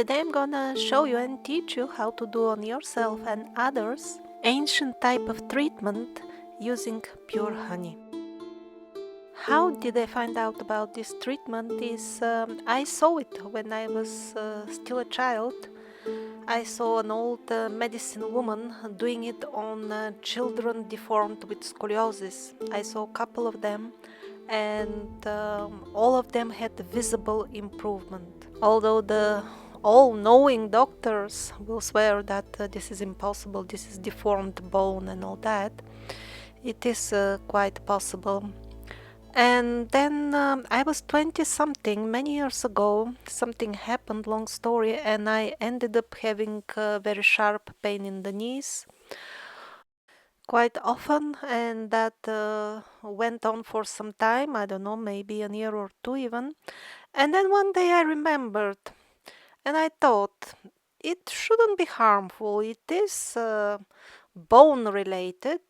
Today I'm gonna show you and teach you how to do on yourself and others ancient type of treatment using pure honey. How did I find out about this treatment is I saw it when I was still a child. I saw an old medicine woman doing it on children deformed with scoliosis. I saw a couple of them and all of them had visible improvement. Although the all-knowing doctors will swear that this is impossible, this is deformed bone and all that, it is quite possible. And then I was 20-something, many years ago, something happened, long story, and I ended up having very sharp pain in the knees quite often, and that went on for some time, I don't know, maybe a year or two even. And then one day I remembered, and I thought, it shouldn't be harmful, it is bone related.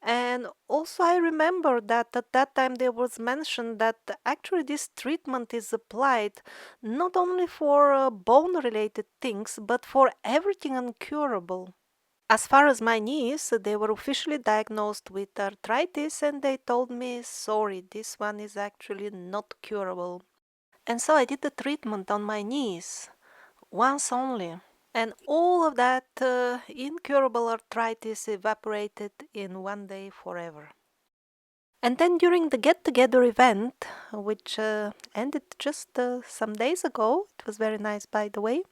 And also I remember that at that time there was mentioned that actually this treatment is applied not only for bone related things, but for everything incurable. As far as my knees, they were officially diagnosed with arthritis and they told me, sorry, this one is actually not curable. And so I did the treatment on my knees, once only. And all of that incurable arthritis evaporated in one day forever. And then during the get-together event, which ended just some days ago, it was very nice by the way,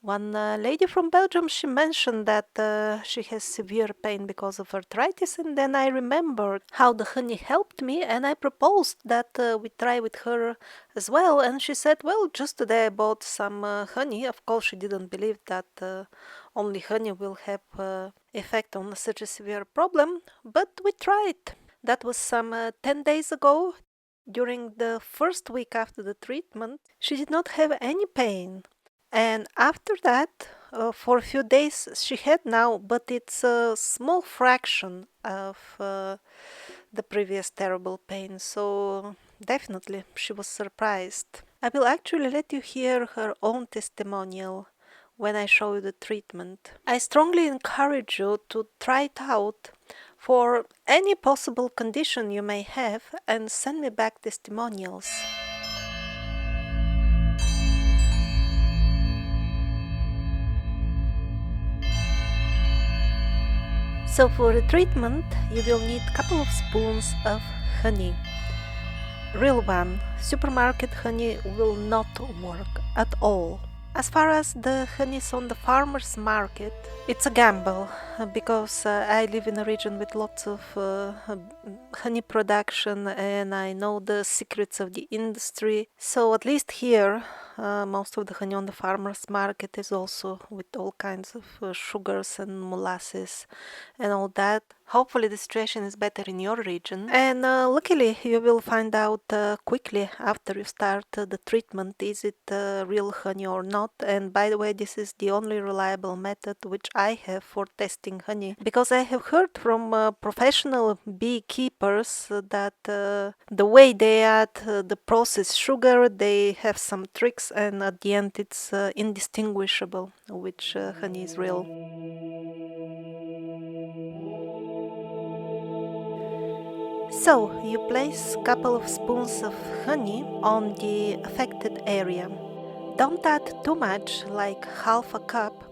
one lady from Belgium, she mentioned that she has severe pain because of arthritis, and then I remembered how the honey helped me, and I proposed that we try with her as well, and she said, well, just today I bought some honey. Of course, she didn't believe that only honey will have effect on such a severe problem, but we tried. That was some 10 days ago. During the first week after the treatment, she did not have any pain. And after that, for a few days, she had now, but it's a small fraction of the previous terrible pain. So definitely, she was surprised. I will actually let you hear her own testimonial when I show you the treatment. I strongly encourage you to try it out for any possible condition you may have and send me back testimonials. So for the treatment you will need a couple of spoons of honey. Real one. Supermarket honey will not work at all. As far as the honeys on the farmer's market, it's a gamble because I live in a region with lots of honey production and I know the secrets of the industry. So at least here, most of the honey on the farmer's market is also with all kinds of sugars and molasses and all that. Hopefully the situation is better in your region. And luckily you will find out quickly after you start the treatment, is it real honey or not. And by the way, this is the only reliable method which I have for testing honey, because I have heard from professional beekeepers that the way they add the processed sugar, they have some tricks and at the end it's indistinguishable which honey is real. So you place a couple of spoons of honey on the affected area. Don't add too much, like half a cup,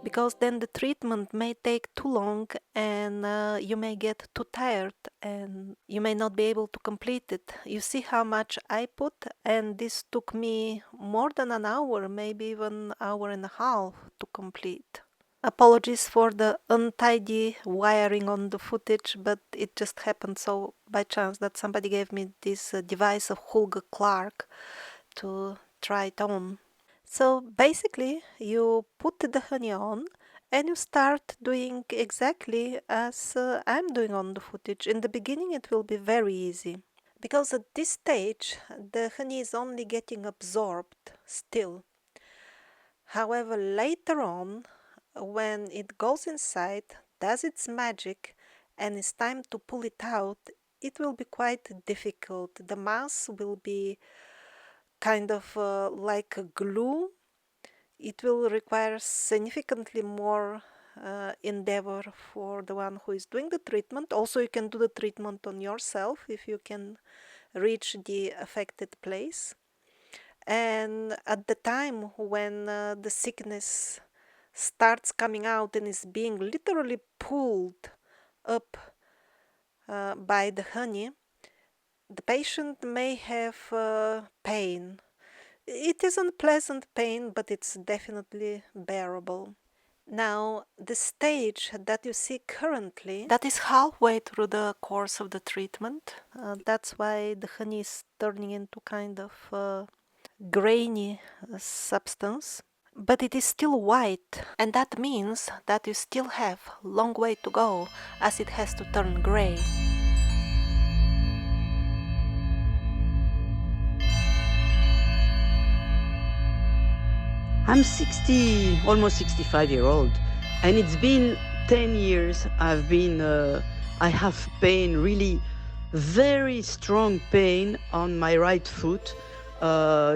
because then the treatment may take too long and you may get too tired and you may not be able to complete it. You see how much I put, and this took me more than an hour, maybe even an hour and a half to complete. Apologies for the untidy wiring on the footage, but it just happened so by chance that somebody gave me this device of Hulga Clark to try it on. So basically you put the honey on and you start doing exactly as I'm doing on the footage. In the beginning it will be very easy, because at this stage the honey is only getting absorbed still. However, later on, when it goes inside, does its magic, and it's time to pull it out, it will be quite difficult. The mass will be kind of like a glue. it will require significantly more endeavor for the one who is doing the treatment. Also, you can do the treatment on yourself if you can reach the affected place. And at the time when the sickness starts coming out and is being literally pulled up by the honey, the patient may have pain. It is unpleasant pain, but it's definitely bearable. Now, the stage that you see currently, that is halfway through the course of the treatment. That's why the honey is turning into kind of grainy substance. But it is still white, and that means that you still have a long way to go as it has to turn gray. I'm 60, almost 65-year-old, and it's been 10 years I have pain, really very strong pain on my right foot,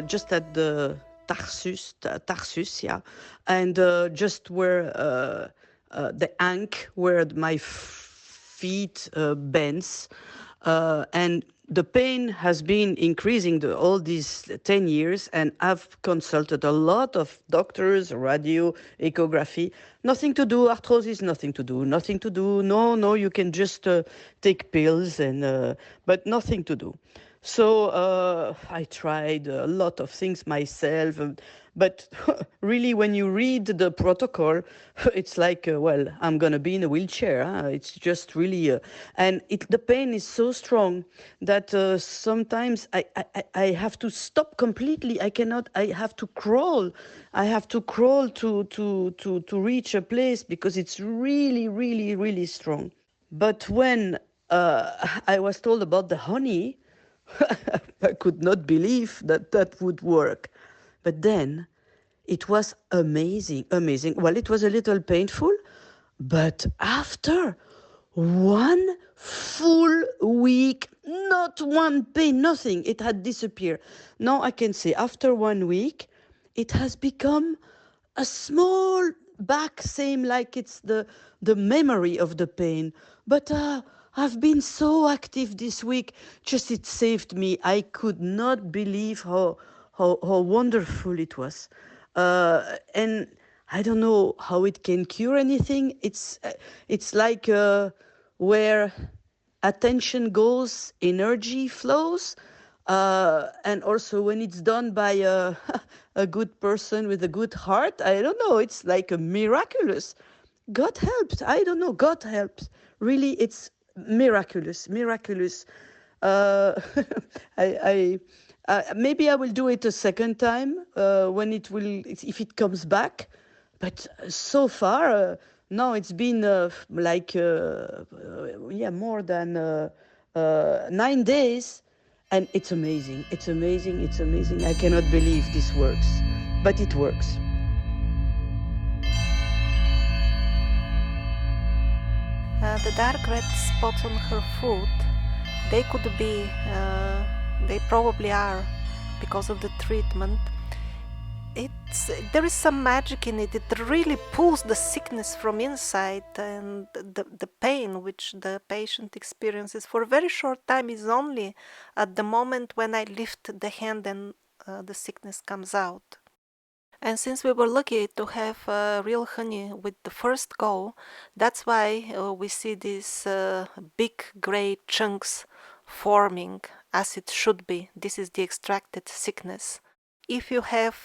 just at the tarsus, yeah, and just where the ankle, where my feet bends, and the pain has been increasing all these 10 years, and I've consulted a lot of doctors, radio, ecography. Nothing to do, arthrosis, nothing to do, nothing to do. No, you can just take pills, but nothing to do. So I tried a lot of things myself, but really, when you read the protocol, it's like, well, I'm gonna be in a wheelchair. Huh? It's just really, and the pain is so strong that sometimes I have to stop completely. I cannot. I have to crawl. I have to crawl to reach a place because it's really, really, really strong. But when I was told about the honey, I could not believe that that would work. But then it was amazing, amazing. Well, it was a little painful, but after 1 full week, not one pain, nothing, it had disappeared. Now I can say after 1 week, it has become a small back, same like it's the memory of the pain. But I've been so active this week, just it saved me. I could not believe how wonderful it was. And I don't know how it can cure anything. It's like where attention goes, energy flows. And also when it's done by a good person with a good heart, I don't know, it's like a miraculous. God helps. I don't know. God helps. Really, it's miraculous, miraculous. Uh, I maybe I will do it a second time when it will, if it comes back. But so far, no, it's been yeah, more than 9 days, and it's amazing. It's amazing. It's amazing. I cannot believe this works, but it works. The dark red spots on her foot, they could be, they probably are because of the treatment. There is some magic in it. It really pulls the sickness from inside, and the pain which the patient experiences for a very short time is only at the moment when I lift the hand and the sickness comes out. And since we were lucky to have real honey with the first go, that's why we see these big gray chunks forming as it should be. This is the extracted sickness. If you have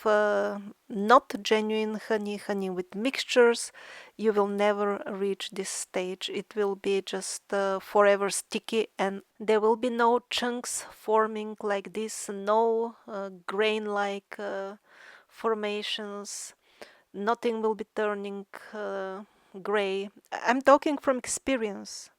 not genuine honey with mixtures, you will never reach this stage. It will be just forever sticky, and there will be no chunks forming like this, no grain-like formations. Nothing will be turning gray. I'm talking from experience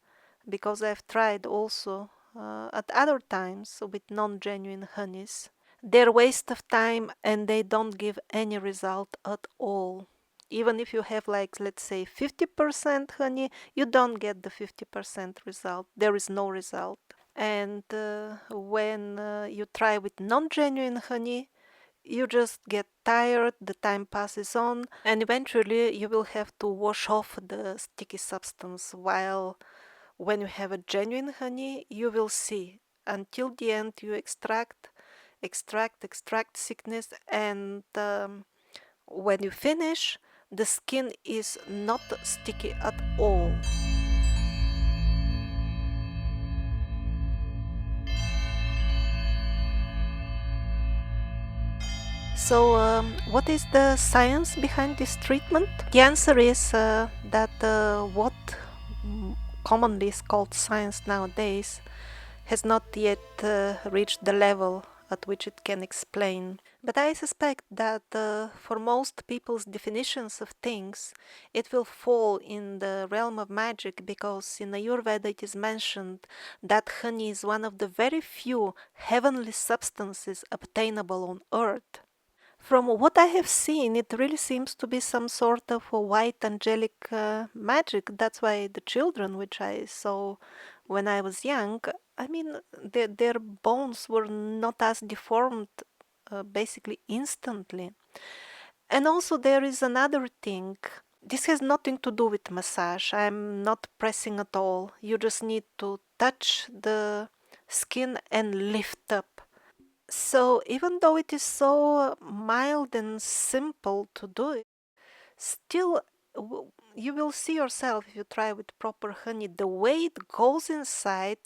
because I've tried also at other times with non-genuine honeys. They're a waste of time and they don't give any result at all. Even if you have, like, let's say 50% honey, you don't get the 50% result. There is no result. And when you try with non-genuine honey, you just get tired, the time passes on, and eventually you will have to wash off the sticky substance, while when you have a genuine honey, you will see until the end you extract sickness, and when you finish, the skin is not sticky at all. So, what is the science behind this treatment? The answer is that what commonly is called science nowadays has not yet reached the level at which it can explain. But I suspect that for most people's definitions of things, it will fall in the realm of magic, because in Ayurveda it is mentioned that honey is one of the very few heavenly substances obtainable on earth. From what I have seen, it really seems to be some sort of a white angelic magic. That's why the children which I saw when I was young, I mean, their bones were not as deformed basically instantly. And also, there is another thing. This has nothing to do with massage. I'm not pressing at all. You just need to touch the skin and lift up. So even though it is so mild and simple to do it, still you will see yourself if you try with proper honey, the way it goes inside,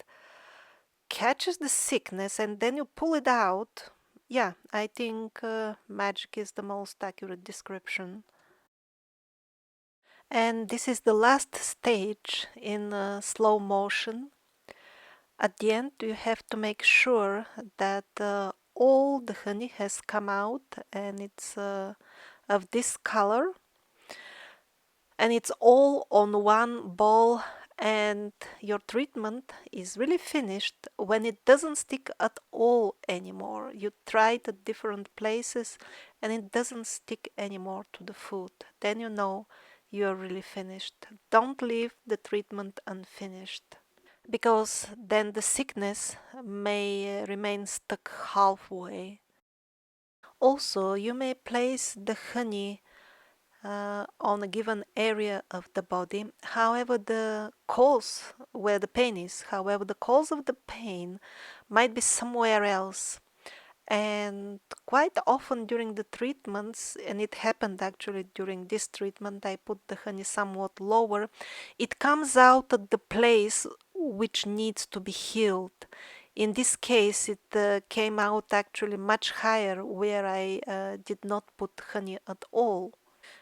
catches the sickness, and then you pull it out. Yeah, I think magic is the most accurate description. And this is the last stage in slow motion. At the end, you have to make sure that all the honey has come out and it's of this color, and it's all on one ball, and your treatment is really finished when it doesn't stick at all anymore. You tried at different places and it doesn't stick anymore to the food. Then you know you're really finished. Don't leave the treatment unfinished, because then the sickness may remain stuck halfway. Also, you may place the honey on a given area of the body. However, the cause where the pain is, however, the cause of the pain might be somewhere else. And quite often during the treatments, and it happened actually during this treatment, I put the honey somewhat lower, it comes out at the place which needs to be healed. In this case, it came out actually much higher where I did not put honey at all.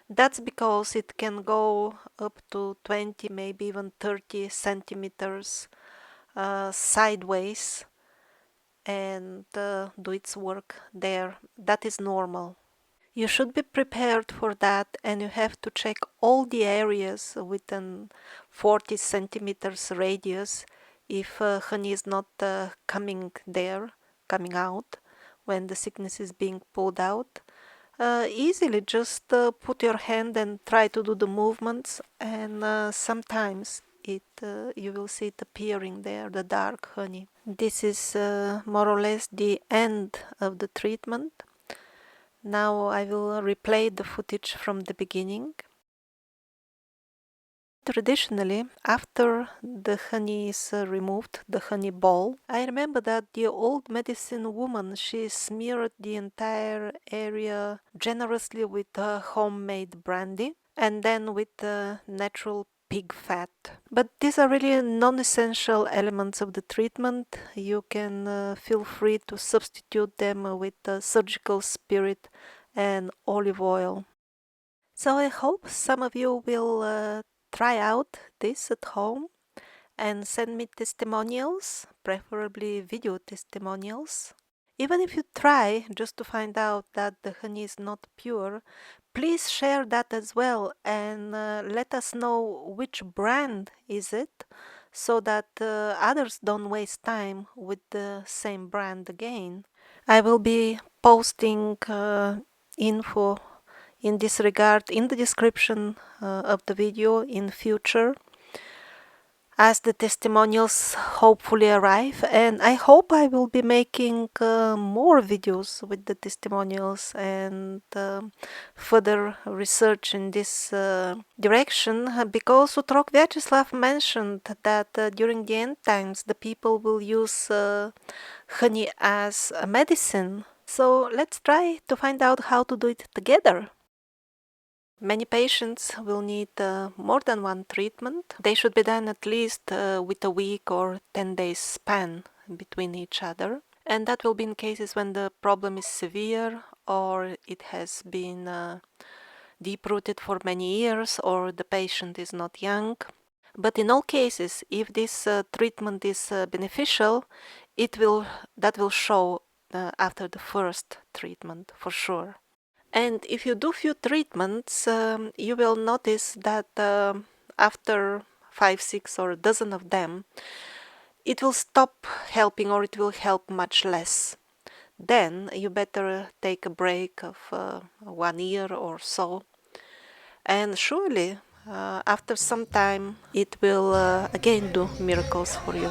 That's because it can go up to 20, maybe even 30 centimeters sideways and do its work there. That is normal. You should be prepared for that, and you have to check all the areas within 40 centimeters radius if honey is not coming out when the sickness is being pulled out. Easily just put your hand and try to do the movements, and sometimes you will see it appearing there, the dark honey. This is more or less the end of the treatment. Now I will replay the footage from the beginning. Traditionally, after the honey is removed, the honey ball, I remember that the old medicine woman, she smeared the entire area generously with homemade brandy and then with natural pig fat. But these are really non-essential elements of the treatment. You can feel free to substitute them with surgical spirit and olive oil. So I hope some of you will try out this at home and send me testimonials, preferably video testimonials. Even if you try just to find out that the honey is not pure, please share that as well, and let us know which brand is it, so that others don't waste time with the same brand again. I will be posting info in this regard in the description of the video in future. as the testimonials hopefully arrive, and I hope I will be making more videos with the testimonials and further research in this direction, because Utrok Vyacheslav mentioned that during the end times the people will use honey as a medicine. So let's try to find out how to do it together. Many patients will need more than one treatment. They should be done at least with a week or 10 days span between each other. And that will be in cases when the problem is severe, or it has been deep-rooted for many years, or the patient is not young. But in all cases, if this treatment is beneficial, that will show after the first treatment for sure. And if you do few treatments, you will notice that after 5, 6, or a dozen of them, it will stop helping, or it will help much less. Then you better take a break of 1 year or so. And surely, after some time, it will again do miracles for you.